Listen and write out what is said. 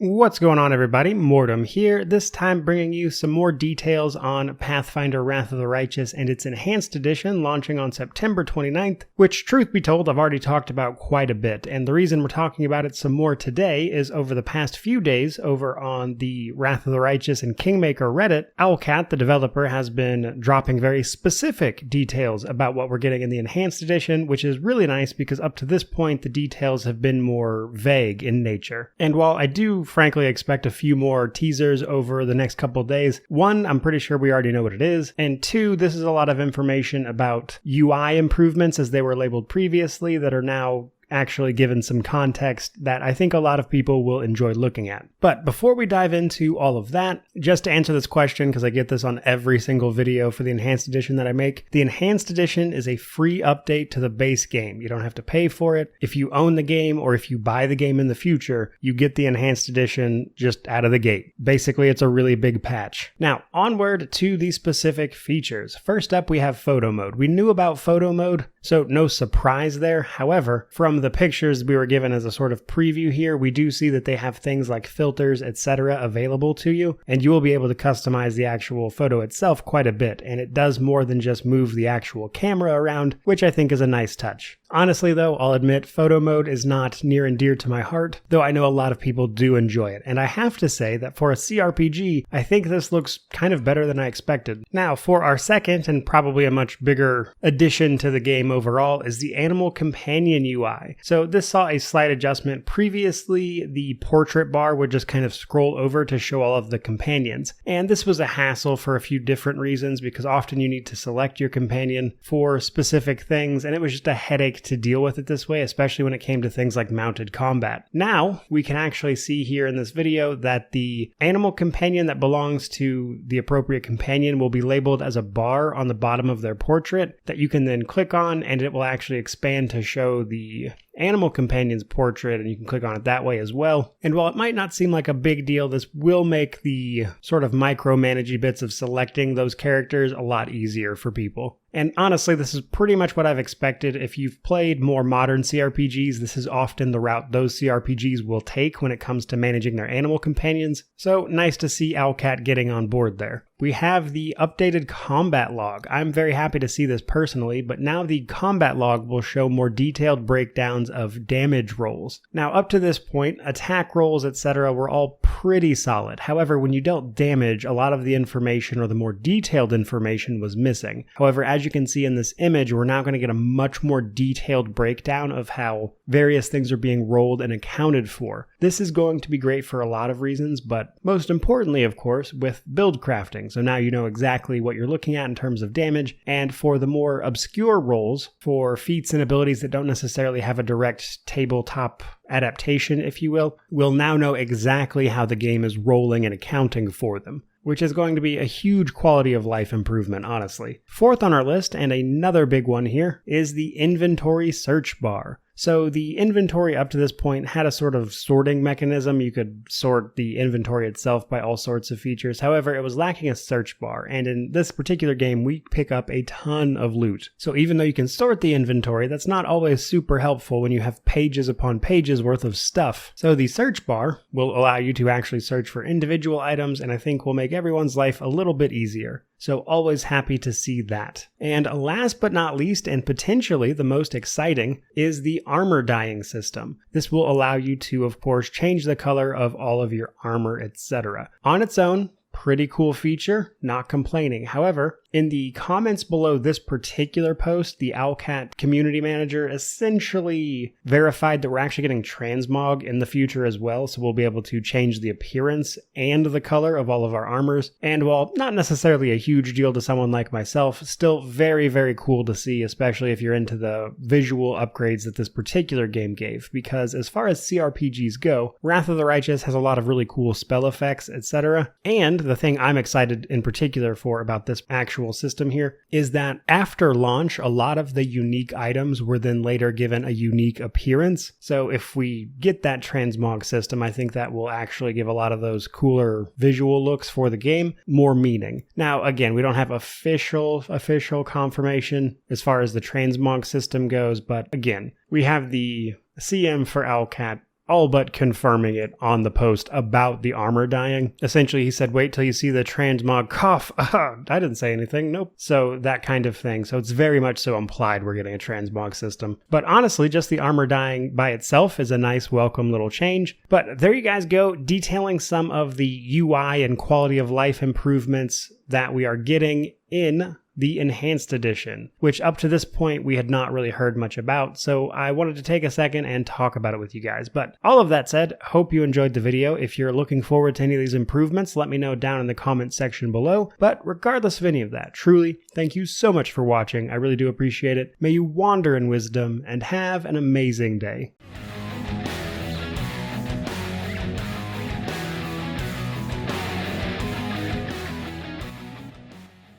What's going on, everybody? Mortem here, this time bringing you some more details on Pathfinder Wrath of the Righteous and its Enhanced Edition launching on September 29th, which, truth be told, I've already talked about quite a bit, and the reason we're talking about it some more today is over the past few days over on the Wrath of the Righteous and Kingmaker Reddit, Owlcat, the developer, has been dropping very specific details about what we're getting in the Enhanced Edition, which is really nice because up to this point the details have been more vague in nature. And while I do frankly expect a few more teasers over the next couple days. One, I'm pretty sure we already know what it is, and two, this is a lot of information about UI improvements as they were labeled previously that are now actually given some context that I think a lot of people will enjoy looking at. But before we dive into all of that, just to answer this question, because I get this on every single video for the Enhanced Edition that I make, the Enhanced Edition is a free update to the base game. You don't have to pay for it. If you own the game or if you buy the game in the future, you get the Enhanced Edition just out of the gate. Basically, it's a really big patch. Now, onward to the specific features. First up, we have photo mode. We knew about photo mode, so no surprise there. However, from the pictures we were given as a sort of preview here, we do see that they have things like filters, etc. available to you, and you will be able to customize the actual photo itself quite a bit, and it does more than just move the actual camera around, which I think is a nice touch. Honestly though, I'll admit photo mode is not near and dear to my heart, though I know a lot of people do enjoy it, and I have to say that for a CRPG, I think this looks kind of better than I expected. Now, for our second and probably a much bigger addition to the game overall is the Animal Companion UI. So this saw a slight adjustment. Previously, the portrait bar would just kind of scroll over to show all of the companions, and this was a hassle for a few different reasons because often you need to select your companion for specific things, and it was just a headache to deal with it this way, especially when it came to things like mounted combat. Now, we can actually see here in this video that the animal companion that belongs to the appropriate companion will be labeled as a bar on the bottom of their portrait that you can then click on, and it will actually expand to show the animal companion's portrait, and you can click on it that way as well. And while it might not seem like a big deal, this will make the sort of micromanagey bits of selecting those characters a lot easier for people. And honestly, this is pretty much what I've expected. If you've played more modern CRPGs, this is often the route those CRPGs will take when it comes to managing their animal companions. So nice to see Owlcat getting on board there. We have the updated combat log. I'm very happy to see this personally, but now the combat log will show more detailed breakdowns of damage rolls. Now, up to this point, attack rolls, etc. were all pretty solid. However, when you dealt damage, a lot of the information or the more detailed information was missing. However, as you can see in this image, we're now going to get a much more detailed breakdown of how various things are being rolled and accounted for. This is going to be great for a lot of reasons, but most importantly, of course, with build crafting. So now you know exactly what you're looking at in terms of damage, and for the more obscure rolls, for feats and abilities that don't necessarily have a direct tabletop adaptation, if you will, we'll now know exactly how the game is rolling and accounting for them, which is going to be a huge quality of life improvement, honestly. Fourth on our list, and another big one here, is the inventory search bar. So the inventory up to this point had a sort of sorting mechanism. You could sort the inventory itself by all sorts of features. However, it was lacking a search bar, and in this particular game, we pick up a ton of loot. So even though you can sort the inventory, that's not always super helpful when you have pages upon pages worth of stuff. So the search bar will allow you to actually search for individual items, and I think will make everyone's life a little bit easier. So always happy to see that. And last but not least, and potentially the most exciting, is the armor dyeing system. This will allow you to, of course, change the color of all of your armor, etc. On its own, pretty cool feature, not complaining. However, in the comments below this particular post, the Owlcat community manager essentially verified that we're actually getting transmog in the future as well, so we'll be able to change the appearance and the color of all of our armors. And while not necessarily a huge deal to someone like myself, still very, very cool to see, especially if you're into the visual upgrades that this particular game gave, because as far as CRPGs go, Wrath of the Righteous has a lot of really cool spell effects, etc. And the thing I'm excited in particular for about this actual system here is that after launch, a lot of the unique items were then later given a unique appearance. So if we get that transmog system, I think that will actually give a lot of those cooler visual looks for the game more meaning. Now, again, we don't have official confirmation as far as the transmog system goes, but again, we have the CM for Owlcat all but confirming it on the post about the armor dying. Essentially, he said, wait till you see the transmog cough. I didn't say anything. Nope. So that kind of thing. So it's very much so implied we're getting a transmog system. But honestly, just the armor dying by itself is a nice, welcome little change. But there you guys go, detailing some of the UI and quality of life improvements that we are getting in the Enhanced Edition, which up to this point we had not really heard much about, so I wanted to take a second and talk about it with you guys. But all of that said, hope you enjoyed the video. If you're looking forward to any of these improvements, let me know down in the comment section below. But regardless of any of that, truly, thank you so much for watching. I really do appreciate it. May you wander in wisdom and have an amazing day.